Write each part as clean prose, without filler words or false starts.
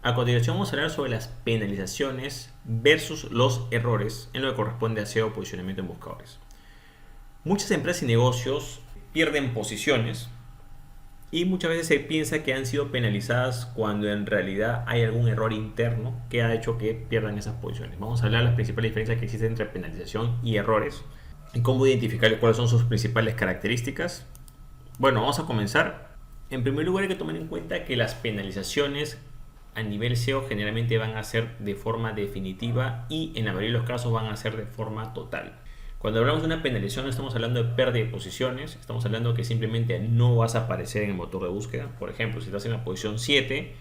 A continuación vamos a hablar sobre las penalizaciones versus los errores en lo que corresponde a SEO o posicionamiento en buscadores. Muchas empresas y negocios pierden posiciones y muchas veces se piensa que han sido penalizadas cuando en realidad hay algún error interno que ha hecho que pierdan esas posiciones. Vamos a hablar de las principales diferencias que existen entre penalización y errores y cómo identificar cuáles son sus principales características. Bueno, vamos a comenzar. En primer lugar hay que tomar en cuenta que las penalizaciones a nivel SEO generalmente van a ser de forma definitiva y en la mayoría de los casos van a ser de forma total. Cuando hablamos de una penalización no estamos hablando de pérdida de posiciones, estamos hablando que simplemente no vas a aparecer en el motor de búsqueda. Por ejemplo, si estás en la posición 7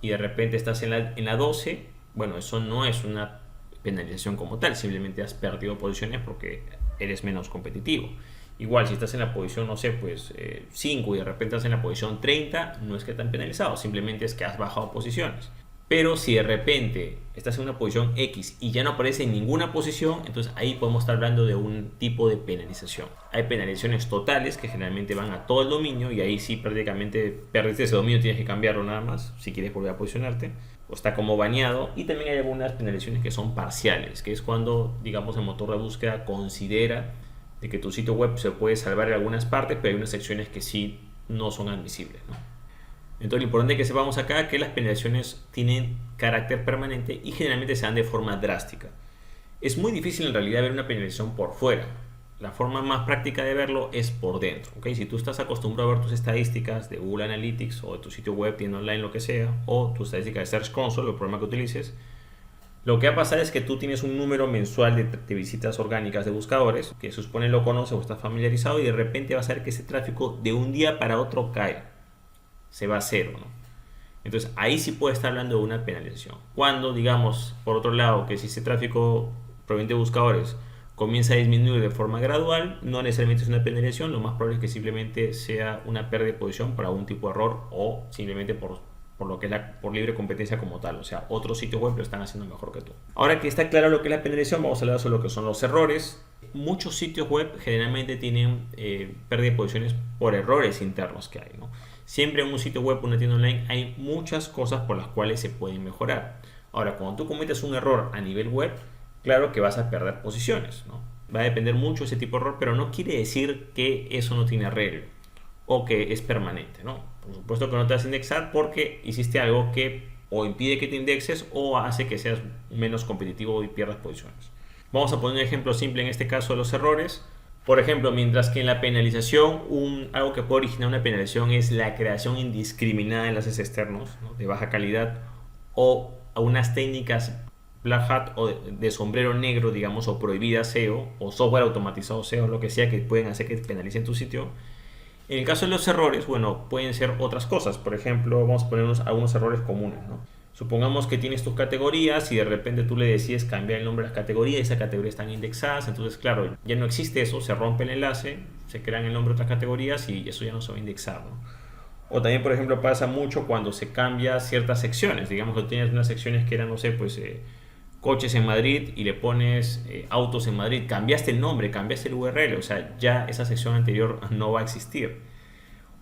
y de repente estás en la 12, bueno, eso no es una penalización como tal, simplemente has perdido posiciones porque eres menos competitivo. Igual, si estás en la posición, no sé, pues 5 y de repente estás en la posición 30, no es que te han penalizado, simplemente es que has bajado posiciones. Pero si de repente estás en una posición X y ya no aparece en ninguna posición, entonces ahí podemos estar hablando de un tipo de penalización. Hay penalizaciones totales que generalmente van a todo el dominio y ahí sí prácticamente perdiste ese dominio, tienes que cambiarlo nada más si quieres volver a posicionarte. O está como baneado. Y también hay algunas penalizaciones que son parciales, que es cuando, digamos, el motor de búsqueda considera de que tu sitio web se puede salvar en algunas partes, pero hay unas secciones que sí no son admisibles, ¿no? Entonces lo importante es que sepamos acá es que las penalizaciones tienen carácter permanente y generalmente se dan de forma drástica. Es muy difícil en realidad ver una penalización por fuera. La forma más práctica de verlo es por dentro, ¿okay? Si tú estás acostumbrado a ver tus estadísticas de Google Analytics o de tu sitio web, tienda online, lo que sea, o tus estadísticas de Search Console, el programa que utilices, lo que va a pasar es que tú tienes un número mensual de visitas orgánicas de buscadores, que se supone lo conoces o estás familiarizado, y de repente vas a ver que ese tráfico de un día para otro cae, se va a cero, ¿no? Entonces ahí sí puede estar hablando de una penalización. Cuando, digamos, por otro lado, que si ese tráfico proveniente de buscadores comienza a disminuir de forma gradual, no necesariamente es una penalización, lo más probable es que simplemente sea una pérdida de posición por algún tipo de error o simplemente por lo que es por libre competencia como tal, o sea, otros sitios web lo están haciendo mejor que tú. Ahora que está claro lo que es la penalización, vamos a hablar sobre lo que son los errores. Muchos sitios web generalmente tienen pérdida de posiciones por errores internos que hay, ¿no? Siempre en un sitio web, una tienda online, hay muchas cosas por las cuales se pueden mejorar. Ahora, cuando tú cometes un error a nivel web, claro que vas a perder posiciones, ¿no? Va a depender mucho de ese tipo de error, pero no quiere decir que eso no tiene arreglo o que es permanente, ¿no? Por supuesto que no te vas a indexar porque hiciste algo que o impide que te indexes o hace que seas menos competitivo y pierdas posiciones. Vamos a poner un ejemplo simple en este caso de los errores. Por ejemplo, mientras que en la penalización, algo que puede originar una penalización es la creación indiscriminada de enlaces externos, ¿no?, de baja calidad o unas técnicas black hat o de sombrero negro, digamos, o prohibidas SEO o software automatizado SEO, lo que sea, que pueden hacer que te penalicen tu sitio. En el caso de los errores, bueno, pueden ser otras cosas. Por ejemplo, vamos a poner algunos errores comunes, ¿no? Supongamos que tienes tus categorías y de repente tú le decides cambiar el nombre de las categorías y esas categorías están indexadas, entonces claro, ya no existe eso, se rompe el enlace, se crean el nombre de otras categorías y eso ya no se va a indexar, ¿no? O también, por ejemplo, pasa mucho cuando se cambia ciertas secciones. Digamos que tienes unas secciones que eran, no sé, pues coches en Madrid y le pones autos en Madrid. Cambiaste el nombre, cambiaste el URL, o sea, ya esa sección anterior no va a existir.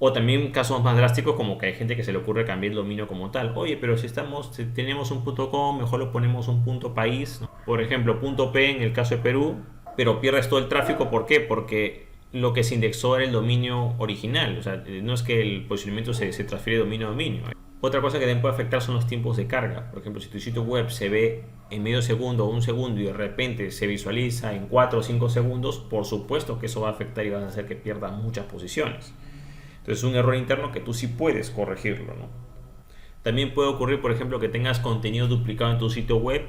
O también casos más drásticos como que hay gente que se le ocurre cambiar el dominio como tal. Oye, pero si tenemos un .com, mejor lo ponemos un .país, ¿no? Por ejemplo, .p en el caso de Perú, pero pierdes todo el tráfico. ¿Por qué? Porque lo que se indexó era el dominio original. O sea, no es que el posicionamiento se transfiere de dominio a dominio. Otra cosa que también puede afectar son los tiempos de carga. Por ejemplo, si tu sitio web se ve en medio segundo o un segundo y de repente se visualiza en 4 o 5 segundos, por supuesto que eso va a afectar y va a hacer que pierdas muchas posiciones. Entonces es un error interno que tú sí puedes corregirlo, ¿no? También puede ocurrir, por ejemplo, que tengas contenido duplicado en tu sitio web.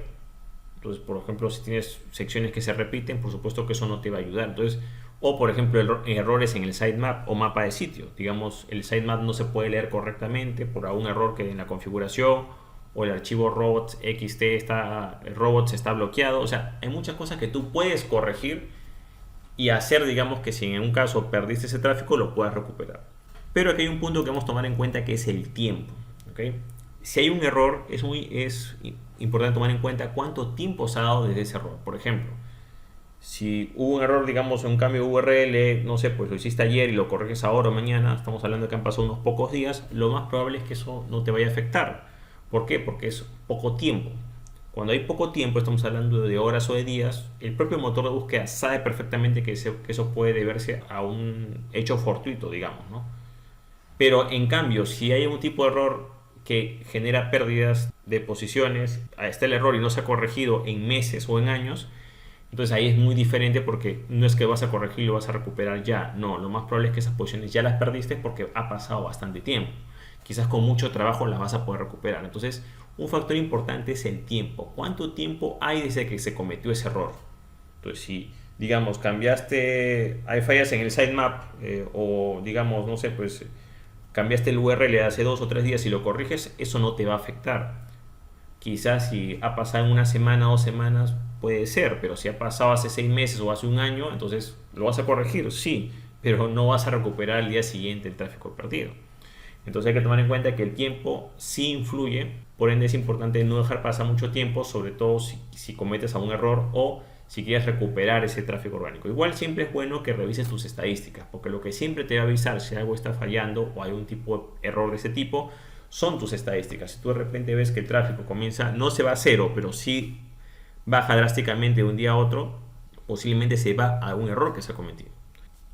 Entonces, por ejemplo, si tienes secciones que se repiten, por supuesto que eso no te va a ayudar. Entonces, o por ejemplo, errores en el sitemap o mapa de sitio. Digamos, el sitemap no se puede leer correctamente por algún error que en la configuración, o el archivo robots.txt robots está bloqueado. O sea, hay muchas cosas que tú puedes corregir y hacer, digamos, que si en un caso perdiste ese tráfico, lo puedas recuperar. Pero aquí hay un punto que vamos a tomar en cuenta, que es el tiempo, ¿okay? Si hay un error, es importante tomar en cuenta cuánto tiempo se ha dado desde ese error. Por ejemplo, si hubo un error, digamos, en un cambio de URL, no sé, pues lo hiciste ayer y lo corriges ahora o mañana, estamos hablando de que han pasado unos pocos días, lo más probable es que eso no te vaya a afectar. ¿Por qué? Porque es poco tiempo. Cuando hay poco tiempo, estamos hablando de horas o de días, el propio motor de búsqueda sabe perfectamente que eso puede deberse a un hecho fortuito, digamos, ¿no? Pero en cambio, si hay un tipo de error que genera pérdidas de posiciones, ahí está el error y no se ha corregido en meses o en años, entonces ahí es muy diferente porque no es que vas a corregir y lo vas a recuperar ya. No, lo más probable es que esas posiciones ya las perdiste porque ha pasado bastante tiempo. Quizás con mucho trabajo las vas a poder recuperar. Entonces, un factor importante es el tiempo. ¿Cuánto tiempo hay desde que se cometió ese error? Entonces, si, digamos, hay fallas en el sitemap o, digamos, no sé, pues cambiaste el URL hace 2 o 3 días y lo corriges, eso no te va a afectar. Quizás si ha pasado en una semana o 2 semanas, puede ser, pero si ha pasado hace 6 meses o hace un año, entonces lo vas a corregir, sí, pero no vas a recuperar al día siguiente el tráfico perdido. Entonces hay que tomar en cuenta que el tiempo sí influye, por ende es importante no dejar pasar mucho tiempo, sobre todo si cometes algún error o si quieres recuperar ese tráfico orgánico. Igual siempre es bueno que revises tus estadísticas, porque lo que siempre te va a avisar si algo está fallando o hay un tipo de error de ese tipo son tus estadísticas. Si tú de repente ves que el tráfico comienza, no se va a cero, pero sí baja drásticamente de un día a otro, posiblemente se va a un error que se ha cometido.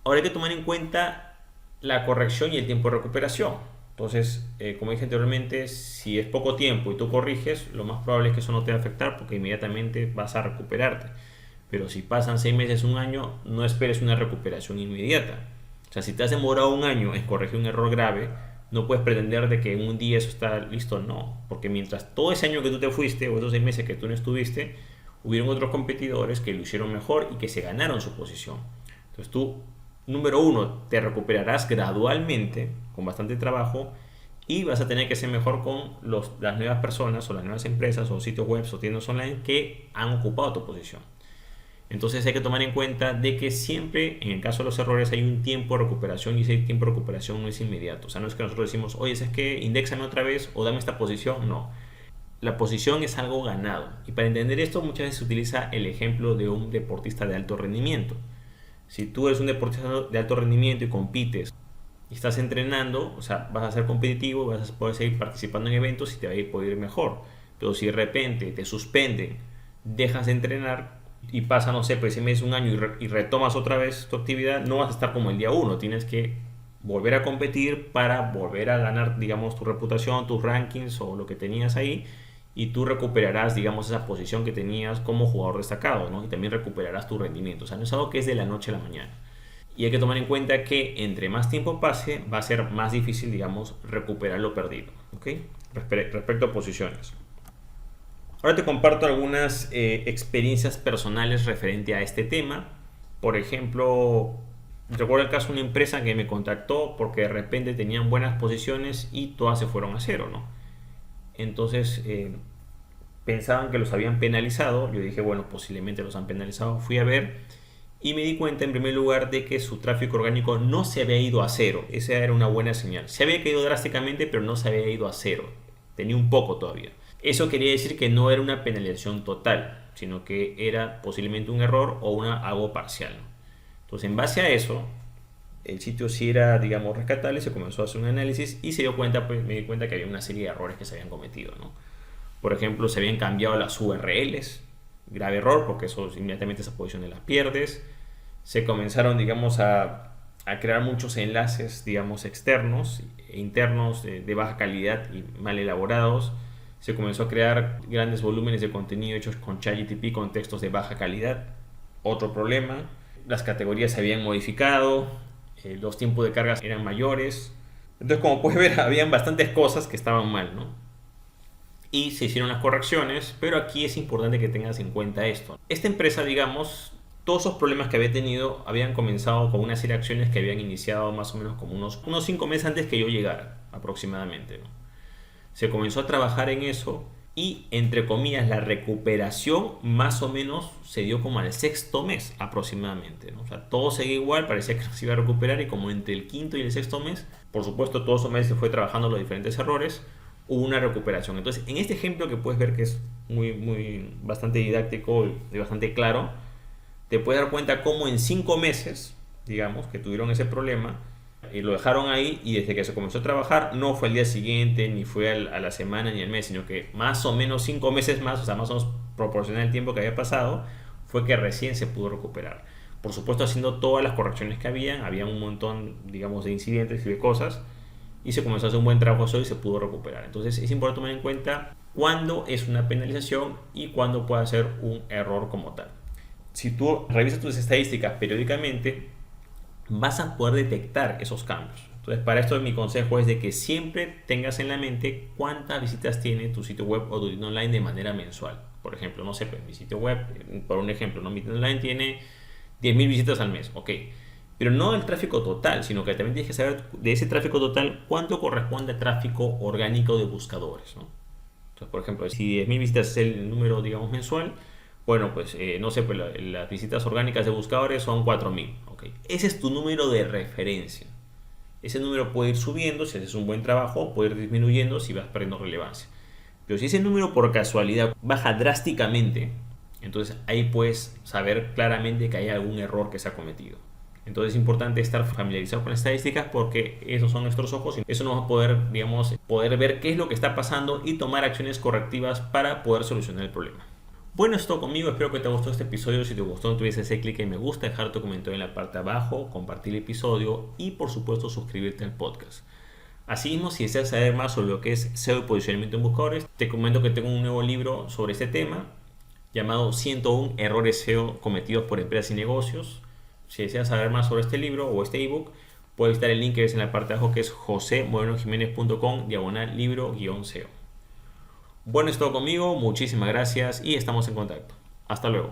Ahora hay que tomar en cuenta la corrección y el tiempo de recuperación. Entonces, como dije anteriormente, si es poco tiempo y tú corriges, lo más probable es que eso no te va a afectar porque inmediatamente vas a recuperarte. Pero si pasan 6 meses, un año, no esperes una recuperación inmediata. O sea, si te has demorado un año en corregir un error grave, no puedes pretender de que en un día eso está listo, no. Porque mientras todo ese año que tú te fuiste o esos 6 meses que tú no estuviste, hubieron otros competidores que lo hicieron mejor y que se ganaron su posición. Entonces tú, número uno, te recuperarás gradualmente, con bastante trabajo, y vas a tener que ser mejor con las nuevas personas o las nuevas empresas o sitios web o tiendas online que han ocupado tu posición. Entonces hay que tomar en cuenta de que siempre, en el caso de los errores, hay un tiempo de recuperación y ese tiempo de recuperación no es inmediato. O sea, no es que nosotros decimos, oye, ¿es que indéxame otra vez o dame esta posición? No. La posición es algo ganado. Y para entender esto, muchas veces se utiliza el ejemplo de un deportista de alto rendimiento. Si tú eres un deportista de alto rendimiento y compites y estás entrenando, o sea, vas a ser competitivo, vas a poder seguir participando en eventos y te va a poder ir mejor. Pero si de repente te suspenden, dejas de entrenar y pasa, no sé, pues si meses, un año y retomas otra vez tu actividad, no vas a estar como el día uno. Tienes que volver a competir para volver a ganar, digamos, tu reputación, tus rankings o lo que tenías ahí, y tú recuperarás, digamos, esa posición que tenías como jugador destacado, ¿no? Y también recuperarás tu rendimiento. O sea, no es algo que es de la noche a la mañana. Y hay que tomar en cuenta que entre más tiempo pase, va a ser más difícil, digamos, recuperar lo perdido, ¿ok? Respecto a posiciones. Ahora te comparto algunas experiencias personales referente a este tema. Por ejemplo, recuerdo el caso de una empresa que me contactó porque de repente tenían buenas posiciones y todas se fueron a cero, ¿no? Entonces pensaban que los habían penalizado. Yo dije, bueno, posiblemente los han penalizado. Fui a ver y me di cuenta en primer lugar de que su tráfico orgánico no se había ido a cero. Esa era una buena señal. Se había caído drásticamente, pero no se había ido a cero. Tenía un poco todavía. Eso quería decir que no era una penalización total, sino que era posiblemente un error o algo parcial. Entonces, en base a eso, el sitio sí era, digamos, rescatable. Se comenzó a hacer un análisis y me di cuenta que había una serie de errores que se habían cometido, ¿no? Por ejemplo, se habían cambiado las URLs, grave error porque eso inmediatamente esa posición las pierdes. Se comenzaron, digamos, a crear muchos enlaces, digamos, externos e internos de baja calidad y mal elaborados. Se comenzó a crear grandes volúmenes de contenido hechos con ChatGPT con textos de baja calidad. Otro problema, las categorías se habían modificado, los tiempos de carga eran mayores. Entonces, como puedes ver, habían bastantes cosas que estaban mal, ¿no? Y se hicieron las correcciones, pero aquí es importante que tengas en cuenta esto. Esta empresa, digamos, todos esos problemas que había tenido habían comenzado con una serie de acciones que habían iniciado más o menos como unos 5 meses antes que yo llegara, aproximadamente, ¿no? Se comenzó a trabajar en eso y, entre comillas, la recuperación más o menos se dio como al 6.º mes aproximadamente, ¿no? O sea, todo seguía igual, parecía que se iba a recuperar y como entre el 5.º y el 6.º mes, por supuesto, todos esos meses se fue trabajando los diferentes errores, hubo una recuperación. Entonces, en este ejemplo que puedes ver que es bastante didáctico y bastante claro, te puedes dar cuenta cómo en 5 meses, digamos, que tuvieron ese problema, Y lo dejaron ahí y desde que se comenzó a trabajar no fue al día siguiente, ni fue a la semana, ni al mes, sino que más o menos 5 meses más, o sea, más o menos proporcional al tiempo que había pasado, fue que recién se pudo recuperar. Por supuesto, haciendo todas las correcciones que había un montón, digamos, de incidentes y de cosas, y se comenzó a hacer un buen trabajo eso y se pudo recuperar. Entonces es importante tomar en cuenta cuándo es una penalización y cuándo puede ser un error como tal. Si tú revisas tus estadísticas periódicamente, vas a poder detectar esos cambios. Entonces, para esto mi consejo es de que siempre tengas en la mente cuántas visitas tiene tu sitio web o tu tienda online de manera mensual. Por ejemplo, no sé, pues, mi sitio web, por un ejemplo, ¿no? Mi tienda online tiene 10.000 visitas al mes, ok. Pero no el tráfico total, sino que también tienes que saber de ese tráfico total cuánto corresponde a tráfico orgánico de buscadores, ¿no? Entonces, por ejemplo, si 10.000 visitas es el número, digamos, mensual, bueno, pues no sé, pues las visitas orgánicas de buscadores son 4.000. ¿Ok? Ese es tu número de referencia. Ese número puede ir subiendo si haces un buen trabajo, puede ir disminuyendo si vas perdiendo relevancia. Pero si ese número por casualidad baja drásticamente, entonces ahí puedes saber claramente que hay algún error que se ha cometido. Entonces es importante estar familiarizado con las estadísticas porque esos son nuestros ojos y eso nos va a poder, digamos, poder ver qué es lo que está pasando y tomar acciones correctivas para poder solucionar el problema. Bueno, es todo conmigo, espero que te gustó este episodio. Si te gustó, no tuvieses ese clic en me gusta, dejar tu comentario en la parte de abajo, compartir el episodio y por supuesto suscribirte al podcast. Asimismo, si deseas saber más sobre lo que es SEO y posicionamiento en buscadores, te comento que tengo un nuevo libro sobre este tema llamado 101 errores SEO cometidos por empresas y negocios. Si deseas saber más sobre este libro o este ebook, puedes visitar el link que ves en la parte de abajo que es josemorenojimenez.com/libro-SEO. Bueno, es todo conmigo, muchísimas gracias y estamos en contacto. Hasta luego.